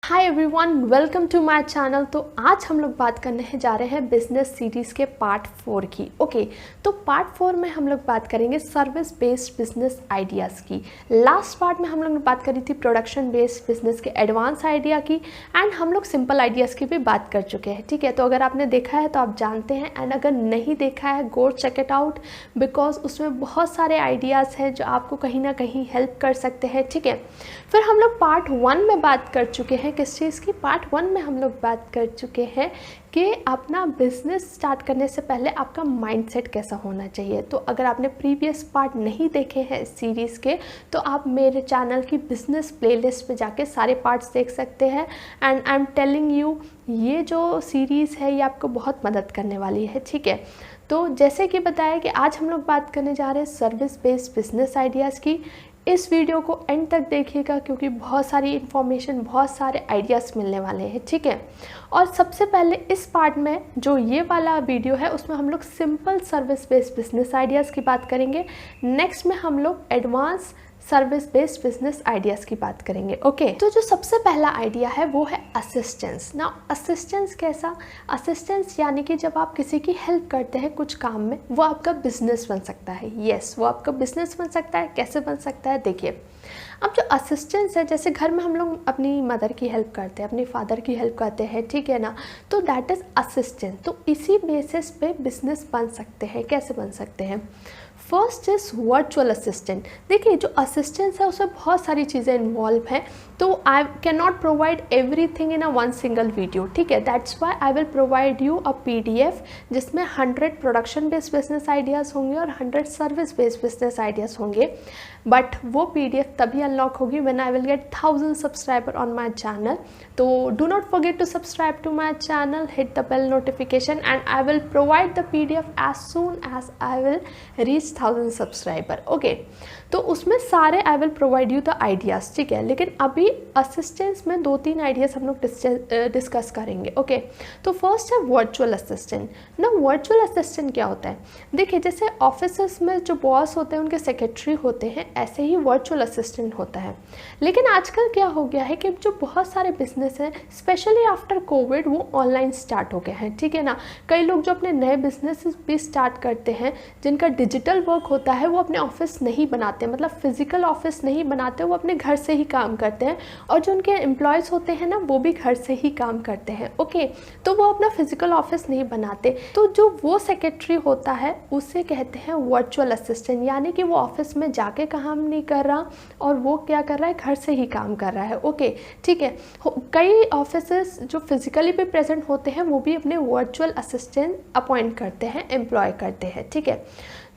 Hi everyone, welcome to my channel. तो आज हम लोग बात करने जा रहे हैं बिजनेस सीरीज़ के पार्ट 4 की। ओके, तो पार्ट 4 में हम लोग बात करेंगे सर्विस बेस्ड बिजनेस आइडियाज़ की। लास्ट पार्ट में हम लोग ने बात करी थी प्रोडक्शन बेस्ड बिजनेस के एडवांस आइडिया की, एंड हम लोग सिंपल आइडियाज़ की भी बात कर चुके हैं। ठीक है, तो अगर आपने देखा है तो आप जानते हैं, एंड अगर नहीं देखा है go check it out, because उसमें बहुत सारे आइडियाज़ हैं जो आपको कहीं ना कहीं हेल्प कर सकते हैं। ठीक है, फिर हम लोग पार्ट 1 में बात कर चुके हैं किस चीज़ की। पार्ट 1 में हम लोग बात कर चुके हैं कि अपना बिजनेस स्टार्ट करने से पहले आपका माइंडसेट कैसा होना चाहिए। तो अगर आपने प्रीवियस पार्ट नहीं देखे हैं इस सीरीज़ के, तो आप मेरे चैनल की बिजनेस प्लेलिस्ट पे जाके सारे पार्ट्स देख सकते हैं। And I am telling you, ये जो सीरीज़ है ये आपको बहुत मदद करने वाली है। ठीक है, तो जैसे कि बताया कि आज हम लोग बात करने जा रहे हैं सर्विस बेस्ड बिजनेस आइडियाज़ की। इस वीडियो को एंड तक देखिएगा क्योंकि बहुत सारी इन्फॉर्मेशन, बहुत सारे आइडियाज़ मिलने वाले हैं। ठीक है, और सबसे पहले इस पार्ट में जो ये वाला वीडियो है उसमें हम लोग simple service based business ideas की बात करेंगे। नेक्स्ट में हम लोग advance service based business ideas की बात करेंगे। ओके, तो जो सबसे पहला आइडिया है वो है असिस्टेंस। ना असिस्टेंस कैसा? असिस्टेंस यानी कि जब आप किसी की हेल्प करते हैं कुछ काम में, वो आपका बिजनेस बन सकता है। यस, वो आपका बिजनेस बन सकता है। कैसे बन सकता है देखिए, अब जो असिस्टेंस है, जैसे घर में हम लोग अपनी मदर की हेल्प करते हैं, अपने फादर की हेल्प करते हैं, ठीक है ना, तो दैट इज़ असिस्टेंट। तो इसी बेसिस पे बिजनेस बन सकते हैं। कैसे बन सकते हैं? First is virtual assistant. देखिए, जो असिस्टेंस है उसमें बहुत सारी चीज़ें इन्वॉल्व हैं, तो I can not provide everything in a one single video. ठीक है, that's why I will provide you a PDF जिसमें 100 प्रोडक्शन बेस्ड बिजनेस आइडियाज़ होंगे और 100 सर्विस बेस्ड बिजनेस आइडियाज़ होंगे। बट वो PDF तभी अनलॉक होगी when I will get 1000 subscriber on my channel. तो do not forget to subscribe to my channel, hit the bell notification, and I will provide the PDF as soon as I will reach 1000 subscriber. Okay, तो उसमें सारे I will provide you the ideas. ठीक है, लेकिन अभी assistance में 2-3 ideas हम लोग डिस्कस करेंगे। ओके, तो फर्स्ट है वर्चुअल असिस्टेंट। ना वर्चुअल असिस्टेंट क्या होता है? देखिए, जैसे ऑफिस में जो बॉस होते हैं उनके सेक्रेटरी होते हैं, ऐसे ही वर्चुअल असिस्टेंट होता है। लेकिन आजकल क्या हो गया है कि जो बहुत सारे बिजनेस हैं, स्पेशली आफ्टर कोविड, वो ऑनलाइन स्टार्ट हो गए हैं। ठीक है ना, कई लोग जो अपने नए बिजनेस भी स्टार्ट करते हैं, जिनका डिजिटल वर्क होता है, वो अपने ऑफिस नहीं बनाते, मतलब फिजिकल ऑफिस नहीं बनाते, वो अपने घर से ही काम करते हैं। और जो उनके एम्प्लॉयज़ होते हैं ना, वो भी घर से ही काम करते हैं। ओके, तो वो अपना फिजिकल ऑफिस नहीं बनाते। तो जो वो सेक्रेटरी होता है उसे कहते हैं वर्चुअल असिस्टेंट, यानी कि वो ऑफिस में जाके काम नहीं कर रहा और वो क्या कर रहा है, घर से ही काम कर रहा है। ओके, ठीक है, कई ऑफिसेस जो फिजिकली भी प्रेजेंट होते हैं वो भी अपने वर्चुअल असिस्टेंट अपॉइंट करते हैं, एम्प्लॉय करते हैं। ठीक है,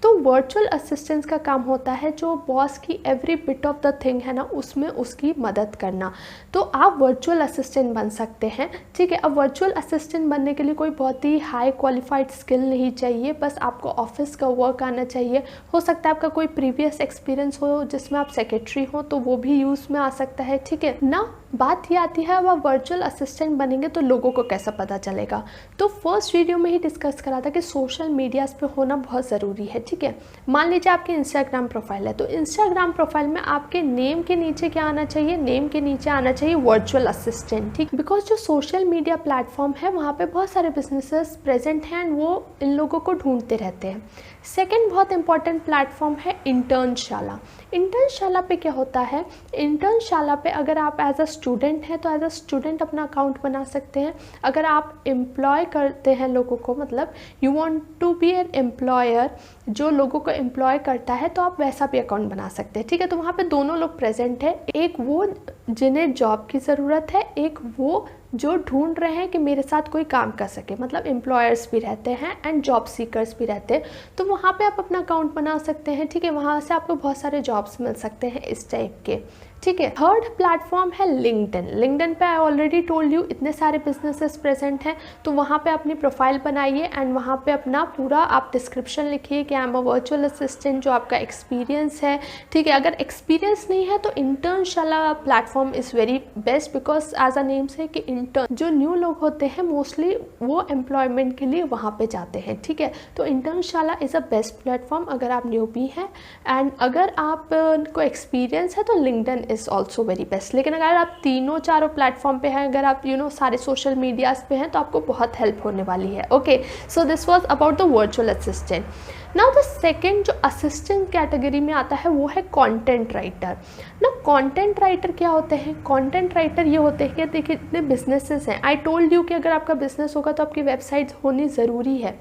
तो वर्चुअल असिस्टेंस का काम होता है जो बॉस की every bit of the thing है ना, उसमें उसकी मदद करना। तो आप वर्चुअल असिस्टेंट बन सकते हैं। ठीक है, अब वर्चुअल असिस्टेंट बनने के लिए कोई बहुत ही हाई क्वालिफाइड स्किल नहीं चाहिए, बस आपको ऑफिस का वर्क आना चाहिए। हो सकता है आपका कोई प्रीवियस एक्सपीरियंस हो जिसमें आप सेक्रेटरी हो, तो वो भी यूज़ में आ सकता है। ठीक है ना, बात ये आती है अब आप वर्चुअल असिस्टेंट बनेंगे तो लोगों को कैसा पता चलेगा। तो फर्स्ट वीडियो में ही डिस्कस करा था कि सोशल मीडियाज़ पे होना बहुत ज़रूरी है। ठीक है, मान लीजिए आपकी इंस्टाग्राम प्रोफाइल है, तो इंस्टाग्राम प्रोफाइल में आपके नेम के नीचे क्या आना चाहिए? नेम के नीचे आना चाहिए वर्चुअल असिस्टेंट। ठीक, बिकॉज जो सोशल मीडिया प्लेटफॉर्म है वहाँ पे बहुत सारे बिजनेसेस प्रेजेंट हैं एंड वो इन लोगों को ढूंढते रहते हैं। सेकेंड बहुत इंपॉर्टेंट प्लेटफॉर्म है इंटर्नशाला। इंटर्नशाला पे क्या होता है? इंटर्नशाला पे अगर आप एज अ स्टूडेंट हैं तो एज अ स्टूडेंट अपना अकाउंट बना सकते हैं। अगर आप एम्प्लॉय करते हैं लोगों को, मतलब you want to be an employer जो लोगों को एम्प्लॉय करता है, तो आप वैसा भी अकाउंट बना सकते हैं। ठीक है, तो वहाँ पे दोनों लोग प्रेजेंट है, एक वो जिन्हें जॉब की ज़रूरत है, एक वो जो ढूंढ रहे हैं कि मेरे साथ कोई काम कर सके, मतलब एम्प्लॉयर्स भी रहते हैं एंड जॉब सीकर्स भी रहते हैं। तो वहाँ पे आप अपना अकाउंट बना सकते हैं। ठीक है, वहाँ से आपको बहुत सारे जॉब्स मिल सकते हैं इस टाइप के। ठीक है, थर्ड प्लेटफॉर्म है लिंक्डइन। लिंक्डइन पे आई ऑलरेडी टोल्ड यू इतने सारे बिजनेसेस प्रेजेंट हैं, तो वहाँ पे अपनी प्रोफाइल बनाइए एंड वहाँ पे अपना पूरा आप डिस्क्रिप्शन लिखिए कि I am a virtual assistant, जो आपका एक्सपीरियंस है। ठीक है, अगर एक्सपीरियंस नहीं है तो Internshala platform is very best, because as a name says कि इंटर्न जो न्यू लोग होते हैं मोस्टली वो एम्प्लॉयमेंट के लिए वहाँ पे जाते हैं। ठीक है, तो Internshala is a best platform अगर आप न्यू भी हैं, एंड अगर आप को एक्सपीरियंस है तो LinkedIn LinkedIn is also very best. लेकिन अगर आप तीनों चारों प्लेटफॉर्म पे हैं, अगर आप सारे सोशल मीडियाज़ पे हैं, तो आपको बहुत हेल्प होने वाली है। Okay, so this was about the virtual assistant. Now the second जो असिस्टेंट कैटेगरी में आता है वो है कंटेंट राइटर। ना कंटेंट राइटर क्या होते हैं? कंटेंट राइटर ये होते हैं कि देखिए इतने बिजनेसेस हैं। आई टोल्ड यू कि अगर आपका बिजनेस होगा तो आपकी वेबसाइट होनी ज़रूरी है।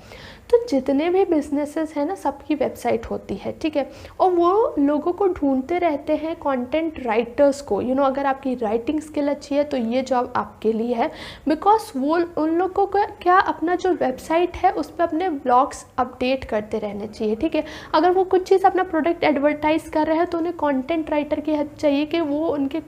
तो जितने भी बिजनेसेस हैं ना, सबकी वेबसाइट होती है, ठीक है। और वो लोगों को ढूंढते रहते हैं, कंटेंट राइटर्स को। अगर आपकी राइटिंग स्किल अच्छी है तो ये जॉब आपके लिए है, बिकॉज वो उन लोगों को क्या अपना जो वेबसाइट है उस पर अपने ब्लॉग्स अपडेट करते रहने चाहिए, ठीक है। अगर वो कुछ चीज़ अपना प्रोडक्ट एडवर्टाइज कर रहे हैं तो उन्हें कंटेंट राइटर की हेल्प चाहिए कि वो उनके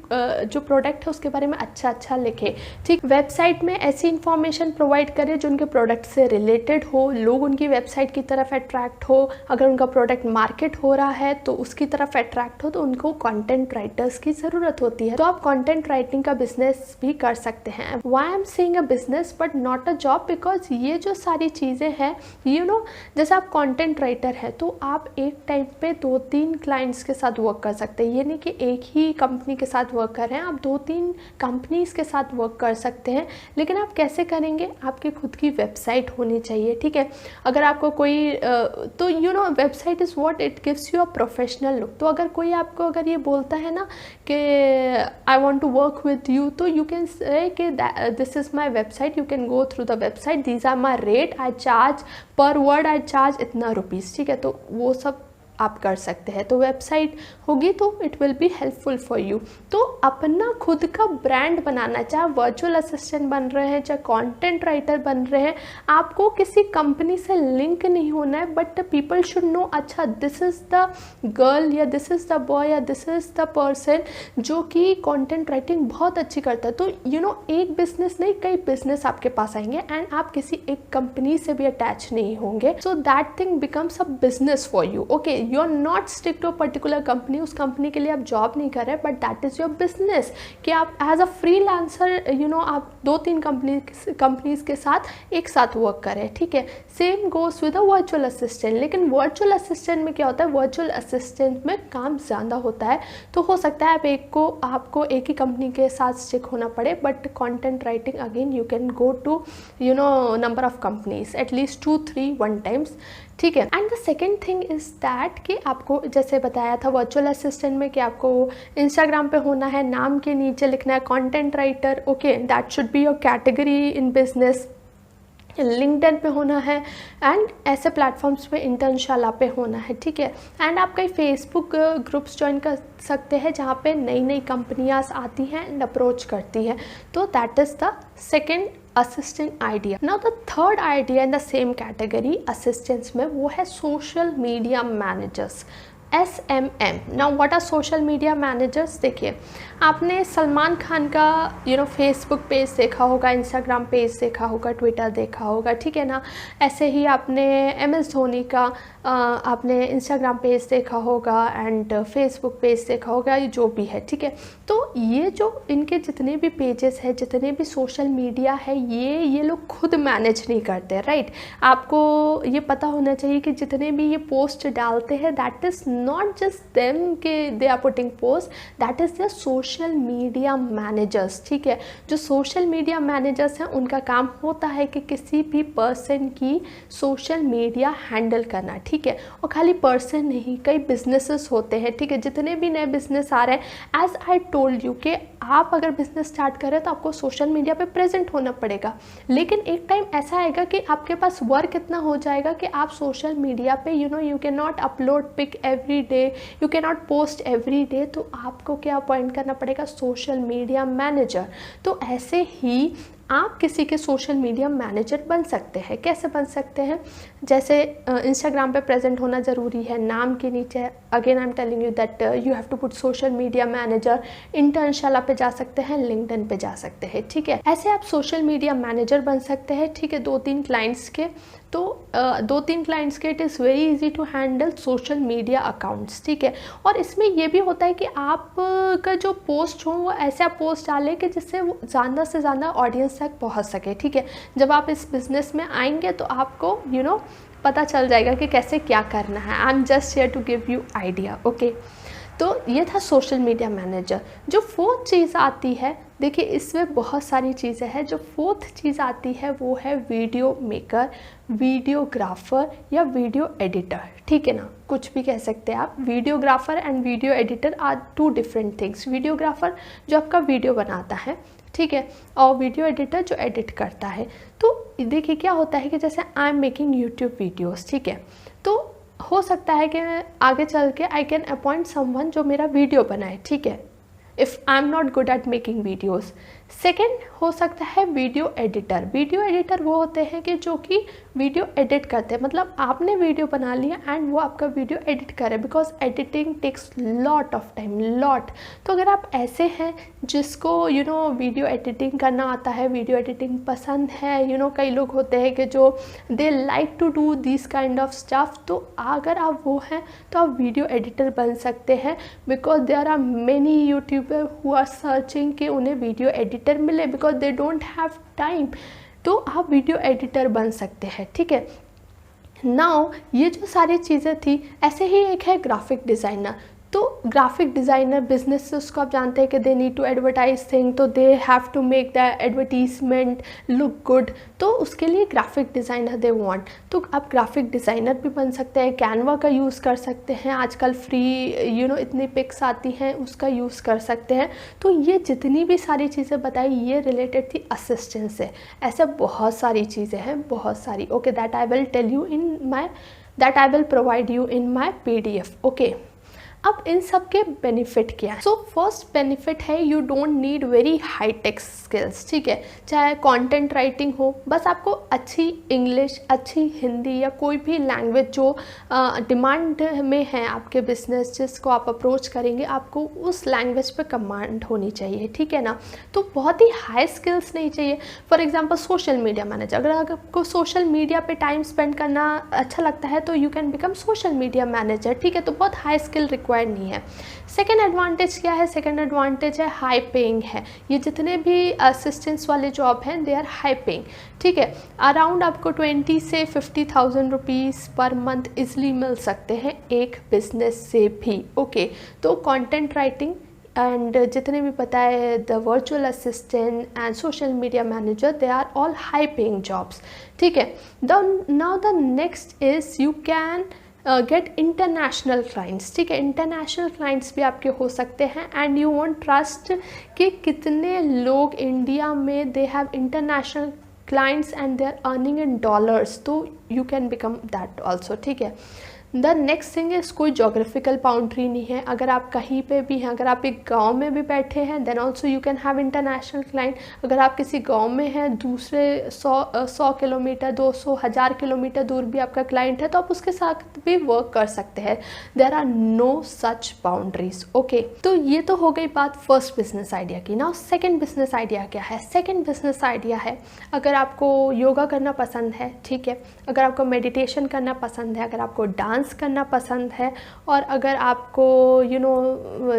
जो प्रोडक्ट है उसके बारे में अच्छा लिखे, ठीक। वेबसाइट में ऐसी इंफॉर्मेशन प्रोवाइड करे जो उनके प्रोडक्ट से रिलेटेड हो, लोग उनकी वेबसाइट की तरफ अट्रैक्ट हो। अगर उनका प्रोडक्ट मार्केट हो रहा है तो उसकी तरफ अट्रैक्ट हो, तो उनको कंटेंट राइटर्स की ज़रूरत होती है। तो आप कंटेंट राइटिंग का बिजनेस भी कर सकते हैं। Why I am saying a business but not a job, because ये जो सारी चीज़ें हैं, जैसे आप कंटेंट राइटर हैं तो आप एक टाइम पे 2-3 क्लाइंट्स के साथ वर्क कर सकते हैं। ये नहीं कि एक ही कंपनी के साथ वर्क कर रहे हैं, आप 2-3 कंपनीज के साथ वर्क कर सकते हैं। लेकिन आप कैसे करेंगे? आपकी खुद की वेबसाइट होनी चाहिए, ठीक है। अगर आपको कोई तो website is what it gives you a professional look. तो अगर कोई आपको अगर ये बोलता है ना कि I want to work with you, तो यू कैन से कि this is my website, you can go through the website, these are my rate, I charge per word, I charge इतना रुपीज़, ठीक है। तो वो सब आप कर सकते हैं। तो वेबसाइट होगी तो it will be helpful for you. तो अपना खुद का ब्रांड बनाना, चाहे वर्चुअल असिस्टेंट बन रहे हैं, चाहे कंटेंट राइटर बन रहे हैं, आपको किसी कंपनी से लिंक नहीं होना है, बट पीपल शुड नो, अच्छा दिस इज़ द गर्ल या दिस इज़ द बॉय या दिस इज़ द पर्सन जो कि कंटेंट राइटिंग बहुत अच्छी करता है। तो एक बिजनेस नहीं, कई बिजनेस आपके पास आएंगे एंड आप किसी एक कंपनी से भी अटैच नहीं होंगे। So that thing becomes a business for you. Okay, you are not stick to a particular company, उस कंपनी के लिए आप जॉब नहीं कर रहे, but that is your business कि आप एज अ फ्रीलांसर आप 2-3 कंपनीज के साथ एक साथ वर्क करें, ठीक है। Same goes with a virtual assistant. लेकिन वर्चुअल असिस्टेंट में क्या होता है? वर्चुअल असिस्टेंट में काम ज़्यादा होता है, तो हो सकता है आपको एक ही कंपनी के साथ स्टिक होना पड़े, but content writing again you can go to number of companies, at least 2-3 1 times, ठीक है। And the second thing is that कि आपको जैसे बताया था वर्चुअल असिस्टेंट में कि आपको इंस्टाग्राम पे होना है, नाम के नीचे लिखना है content writer, okay, that should be your category in business. LinkedIn पे होना है एंड ऐसे प्लेटफॉर्म्स पे इंटर्नशाला पे होना है, ठीक है। एंड आप कई फेसबुक ग्रुप्स ज्वाइन कर सकते हैं जहाँ पे नई नई कंपनियाँ आती हैं एंड अप्रोच करती हैं। तो that is the second assistant idea. Now the third idea in the same category assistants में, वो है social media managers, SMM। Now what are social media managers? देखिए, आपने सलमान खान का फेसबुक पेज देखा होगा, इंस्टाग्राम पेज देखा होगा, ट्विटर देखा होगा, ठीक है ना। ऐसे ही आपने MS धोनी का आपने इंस्टाग्राम पेज देखा होगा एंड फेसबुक पेज देखा होगा, ये जो भी है, ठीक है। तो ये जो इनके जितने भी पेजेस हैं, जितने भी सोशल मीडिया है, ये लोग खुद मैनेज नहीं करते, राइट। आपको ये पता होना चाहिए कि जितने भी ये पोस्ट डालते हैं, that is not just them के they are putting post, that is the social media managers, ठीक है। जो सोशल मीडिया मैनेजर्स हैं उनका काम होता है कि किसी भी पर्सन की सोशल मीडिया हैंडल करना, ठीक है। और खाली पर्सन नहीं, कई बिजनेसेस होते हैं, ठीक है। जितने भी नए बिजनेस आ रहे हैं, एज आई टोल्ड यू कि आप अगर बिजनेस स्टार्ट करें तो आपको सोशल मीडिया पे प्रेजेंट होना पड़ेगा। लेकिन एक टाइम ऐसा आएगा कि आपके पास वर्क इतना हो जाएगा कि आप सोशल मीडिया पे you can not upload pic every day, you can not post every day. तो आपको क्या अपॉइंट करना पड़ेगा? Social media manager. तो ऐसे ही आप किसी के सोशल मीडिया मैनेजर बन सकते हैं। कैसे बन सकते हैं? जैसे इंस्टाग्राम पे प्रेजेंट होना ज़रूरी है, नाम के नीचे again I am telling you that you have to put social media manager. Internshala पे जा सकते हैं, लिंक्डइन पे जा सकते हैं, ठीक है। ऐसे आप सोशल मीडिया मैनेजर बन सकते हैं, ठीक है, 2-3 क्लाइंट्स के। तो 2-3 क्लाइंट्स के it is very easy to handle social media accounts, ठीक है। और इसमें यह भी होता है कि आप का जो पोस्ट हो वो ऐसा पोस्ट डालें कि जिससे वो ज़्यादा से ज़्यादा ऑडियंस तक पहुंच सके, ठीक है। जब आप इस बिज़नेस में आएंगे तो आपको पता चल जाएगा कि कैसे क्या करना है। I am just here to give you idea, okay. तो ये था सोशल मीडिया मैनेजर। जो फोर्थ चीज़ आती है, देखिए इसमें बहुत सारी चीज़ें हैं। जो फोर्थ चीज़ आती है वो है वीडियो मेकर, वीडियोग्राफर या वीडियो एडिटर, ठीक है ना, कुछ भी कह सकते हैं आप। Videographer and video editor are two different things. Videographer जो आपका वीडियो बनाता है, ठीक है, और वीडियो एडिटर जो एडिट करता है। तो देखिए क्या होता है कि जैसे I am making YouTube videos, ठीक है, तो हो सकता है कि आगे चल के आई कैन अपॉइंट समवन जो मेरा वीडियो बनाए, ठीक है, if I am not good at making videos. Second हो सकता है वीडियो एडिटर। वीडियो एडिटर वो होते हैं कि जो कि वीडियो एडिट करते हैं, मतलब आपने वीडियो बना लिया एंड वो आपका वीडियो एडिट करे, because editing takes lot of time, lot. तो अगर आप ऐसे हैं जिसको वीडियो एडिटिंग करना आता है, वीडियो एडिटिंग पसंद है, कई लोग होते हैं कि जो they like to do this kind of stuff, तो अगर आप वो हैं तो आप वीडियो एडिटर बन सकते हैं। Because there are many YouTuber who are searching कि उन्हें वीडियो एडिटर मिले, because they don't have time, तो आप वीडियो एडिटर बन सकते हैं, ठीक है। नाउ ये जो सारी चीज़ें थी, ऐसे ही एक है ग्राफिक डिज़ाइनर। तो ग्राफिक डिज़ाइनर बिजनेस उसको आप जानते हैं कि they need to advertise thing, तो they have to make the advertisement look good, तो उसके लिए ग्राफिक डिज़ाइनर दे वांट। तो आप ग्राफिक डिज़ाइनर भी बन सकते हैं, कैनवा का यूज़ कर सकते हैं, आजकल फ्री इतनी पिक्स आती हैं उसका यूज़ कर सकते हैं। तो ये जितनी भी सारी चीज़ें बताई ये रिलेटेड थी असिस्टेंट से। ऐसे बहुत सारी चीज़ें हैं, बहुत सारी, okay, that I will provide you in my PDF, okay. अब इन सब के बेनिफिट क्या है? सो फर्स्ट बेनिफिट है you don't need very high tech skills, ठीक है, चाहे कंटेंट राइटिंग हो, बस आपको अच्छी इंग्लिश, अच्छी हिंदी या कोई भी लैंग्वेज जो डिमांड में है आपके बिजनेस जिसको आप अप्रोच करेंगे, आपको उस लैंग्वेज पे कमांड होनी चाहिए, ठीक है ना। तो बहुत ही हाई स्किल्स नहीं चाहिए। For example social media manager, अगर आपको सोशल मीडिया पे टाइम स्पेंड करना अच्छा लगता है तो you can become social media manager, ठीक है, तो बहुत हाई स्किल रिक्वायर्ड नहीं है। सेकेंड एडवांटेज क्या है? सेकेंड एडवांटेज है हाई पेइंग है। ये जितने भी असिस्टेंट्स वाले जॉब हैं दे आर हाई पेइंग, ठीक है, अराउंड आपको 20 से 50,000 रुपीज़ पर मंथ इजली मिल सकते हैं एक बिजनेस से भी, ओके। तो कंटेंट राइटिंग एंड जितने भी पता है the virtual assistant and social media manager, they are all high paying jobs, ठीक है। Now the next is you can get international clients, ठीक है, इंटरनेशनल क्लाइंट्स भी आपके हो सकते हैं एंड यू वॉन्ट ट्रस्ट कि कितने लोग इंडिया में they have international clients and they are earning in dollars, तो you can become that also, ठीक है। द नेक्स्ट थिंग इज़ कोई जोग्राफिकल बाउंड्री नहीं है। अगर आप कहीं पे भी हैं, अगर आप एक गांव में भी बैठे हैं then also you can have international client. अगर आप किसी गांव में हैं, दूसरे 100 किलोमीटर, 200, 1000 किलोमीटर दूर भी आपका क्लाइंट है तो आप उसके साथ भी वर्क कर सकते हैं। There are no such boundaries, okay. तो ये तो हो गई बात फर्स्ट बिजनेस आइडिया की। नाउ सेकेंड बिजनेस आइडिया क्या है? सेकेंड बिजनेस आइडिया है अगर आपको योगा करना पसंद है, ठीक है, अगर आपको मेडिटेशन करना पसंद है, अगर आपको डांस करना पसंद है और अगर आपको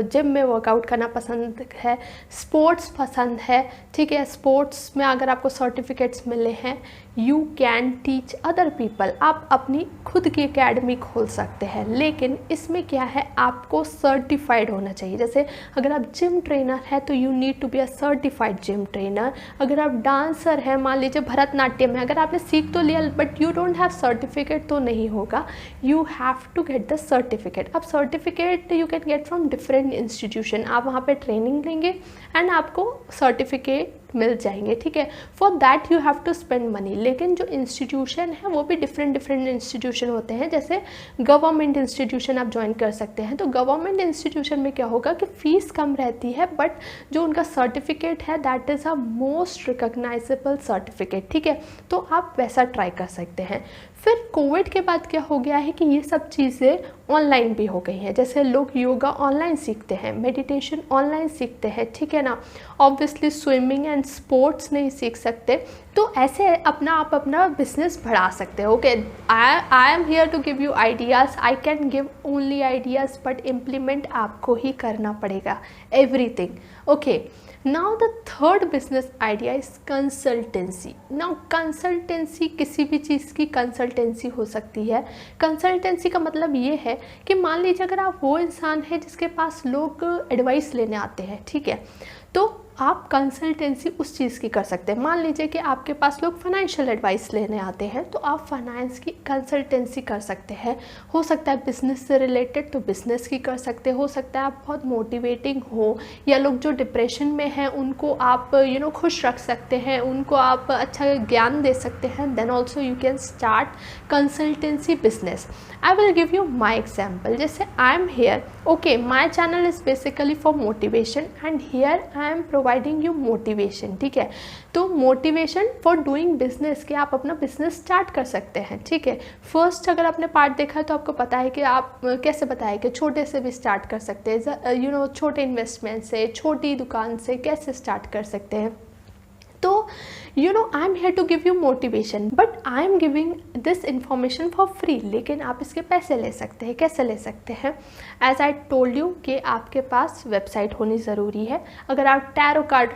जिम में वर्कआउट करना पसंद है, स्पोर्ट्स पसंद है, ठीक है, स्पोर्ट्स में अगर आपको सर्टिफिकेट्स मिले हैं, you can teach other people. आप अपनी खुद की एकेडमी खोल सकते हैं, लेकिन इसमें क्या है, आपको सर्टिफाइड होना चाहिए। जैसे अगर आप जिम ट्रेनर है तो you need to be a certified gym trainer. अगर आप डांसर हैं, मान लीजिए भरतनाट्यम है, अगर आपने सीख तो लिया but you don't have certificate तो नहीं होगा, you have to get the certificate. अब certificate you can get from different institution, आप वहाँ पे ट्रेनिंग लेंगे एंड आपको सर्टिफिकेट मिल जाएंगे, ठीक है। For that you have to spend money. लेकिन जो इंस्टीट्यूशन है वो भी डिफरेंट इंस्टीट्यूशन होते हैं। जैसे गवर्नमेंट इंस्टीट्यूशन आप ज्वाइन कर सकते हैं, तो गवर्नमेंट इंस्टीट्यूशन में क्या होगा कि फ़ीस कम रहती है बट जो उनका सर्टिफिकेट है that is a most recognisable certificate, ठीक है, तो आप वैसा ट्राई कर सकते हैं। फिर कोविड के बाद क्या हो गया है कि ये सब चीज़ें ऑनलाइन भी हो गई हैं। जैसे लोग योगा ऑनलाइन सीखते हैं, मेडिटेशन ऑनलाइन सीखते हैं, ठीक है ना, ऑब्वियसली स्विमिंग एंड स्पोर्ट्स नहीं सीख सकते, तो ऐसे आप अपना बिजनेस बढ़ा सकते हो। Okay, I am here to give you ideas, I can give only ideas, but implement आपको ही करना पड़ेगा everything. Okay, now the third business idea is consultancy. Now consultancy किसी भी चीज़ की कंसल्टेंसी हो सकती है। कंसल्टेंसी का मतलब ये है कि मान लीजिए अगर आप वो इंसान है जिसके पास लोग एडवाइस लेने आते हैं, ठीक है, तो आप कंसल्टेंसी उस चीज़ की कर सकते हैं। मान लीजिए कि आपके पास लोग फाइनेंशियल एडवाइस लेने आते हैं, तो आप फाइनेंस की कंसल्टेंसी कर सकते हैं। हो सकता है बिज़नेस से रिलेटेड, तो बिज़नेस की कर सकते हो सकता है आप बहुत मोटिवेटिंग हो, या लोग जो डिप्रेशन में हैं उनको आप खुश रख सकते हैं, उनको आप अच्छा ज्ञान दे सकते हैं। Then also you can start consultancy business. I will give you my example. जैसे I am here, okay, my channel is basically for motivation and here I am providing you motivation, ठीक है। तो मोटिवेशन फॉर डूइंग बिजनेस, कि आप अपना business start कर सकते हैं, ठीक है। फर्स्ट अगर आपने पार्ट देखा है तो आपको पता है कि आप कैसे बताए कि छोटे से भी स्टार्ट कर सकते हैं, छोटे इन्वेस्टमेंट से, छोटी दुकान से कैसे स्टार्ट कर सकते हैं। तो I am here to give you motivation, but I am giving this information for free. लेकिन आप इसके पैसे ले सकते हैं। कैसे ले सकते हैं? एज आई टोल्ड यू कि आपके पास वेबसाइट होनी ज़रूरी है। अगर आप टैरो कार्ड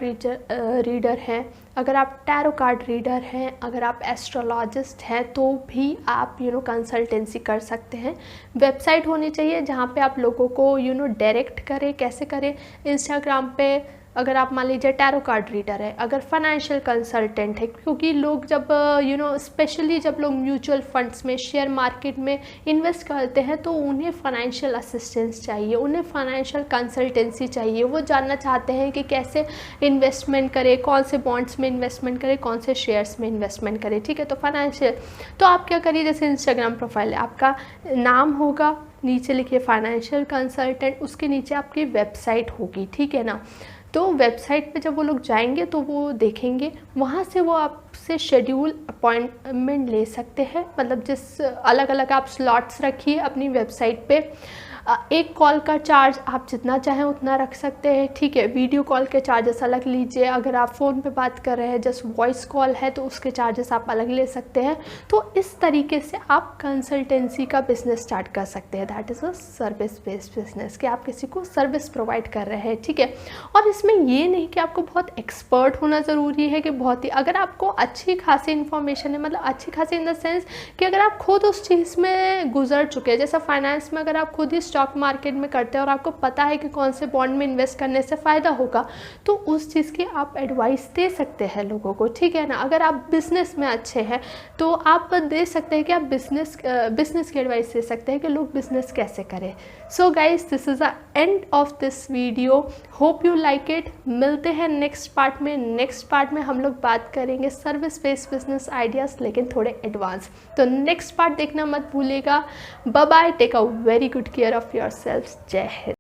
रीडर हैं, अगर आप टैरो कार्ड रीडर हैं, अगर आप एस्ट्रोलॉजिस्ट हैं, तो भी आप कंसल्टेंसी कर सकते हैं। वेबसाइट होनी चाहिए जहाँ पे आप लोगों को डायरेक्ट करें। कैसे करें? इंस्टाग्राम पे अगर आप मान लीजिए टैरो कार्ड रीडर है, अगर फाइनेंशियल कंसल्टेंट है, क्योंकि लोग जब स्पेशली जब लोग म्यूचुअल फंड्स में, शेयर मार्केट में इन्वेस्ट करते हैं, तो उन्हें फाइनेंशियल असिस्टेंस चाहिए, उन्हें फाइनेंशियल कंसल्टेंसी चाहिए। वो जानना चाहते हैं कि कैसे इन्वेस्टमेंट करें, कौन से बॉन्ड्स में इन्वेस्टमेंट करें, कौन से शेयर्स में इन्वेस्टमेंट करें, ठीक है। तो फाइनेंशियल, तो आप क्या करिए, जैसे इंस्टाग्राम प्रोफाइल है, आपका नाम होगा, नीचे लिखिए फाइनेंशियल कंसल्टेंट, उसके नीचे आपकी वेबसाइट होगी, ठीक है ना। तो वेबसाइट पे जब वो लोग जाएंगे तो वो देखेंगे, वहाँ से वो आपसे शेड्यूल अपॉइंटमेंट ले सकते हैं। मतलब जिस अलग अलग आप स्लॉट्स रखिए अपनी वेबसाइट पे। एक कॉल का चार्ज आप जितना चाहें उतना रख सकते हैं, ठीक है। वीडियो कॉल के चार्जेस अलग लीजिए। अगर आप फ़ोन पे बात कर रहे हैं, जस्ट वॉइस कॉल है, तो उसके चार्जेस आप अलग ले सकते हैं। तो इस तरीके से आप कंसल्टेंसी का बिज़नेस स्टार्ट कर सकते हैं। That is a service based business, कि आप किसी को सर्विस प्रोवाइड कर रहे हैं, ठीक है। और इसमें ये नहीं कि आपको बहुत एक्सपर्ट होना ज़रूरी है, कि बहुत ही, अगर आपको अच्छी खासी इन्फॉर्मेशन है, मतलब अच्छी खासी इन द सेंस कि अगर आप खुद उस चीज़ में गुजर चुके हैं, जैसा फाइनेंस में अगर आप खुद ही स्टॉक मार्केट में करते हैं और आपको पता है कि कौन से बॉन्ड में इन्वेस्ट करने से फ़ायदा होगा, तो उस चीज़ की आप एडवाइस दे सकते हैं लोगों को, ठीक है ना। अगर आप बिज़नेस में अच्छे हैं तो आप दे सकते हैं कि आप बिज़नेस की एडवाइस दे सकते हैं कि लोग बिज़नेस कैसे करें। So guys, this is the end of this video. Hope you like it. मिलते हैं नेक्स्ट पार्ट में। नेक्स्ट पार्ट में हम लोग बात करेंगे सर्विस बेस्ड बिजनेस आइडियाज़, लेकिन थोड़े एडवांस। तो नेक्स्ट पार्ट देखना मत भूलिएगा। Bye bye, take a very good care of yourself. Jai Hind.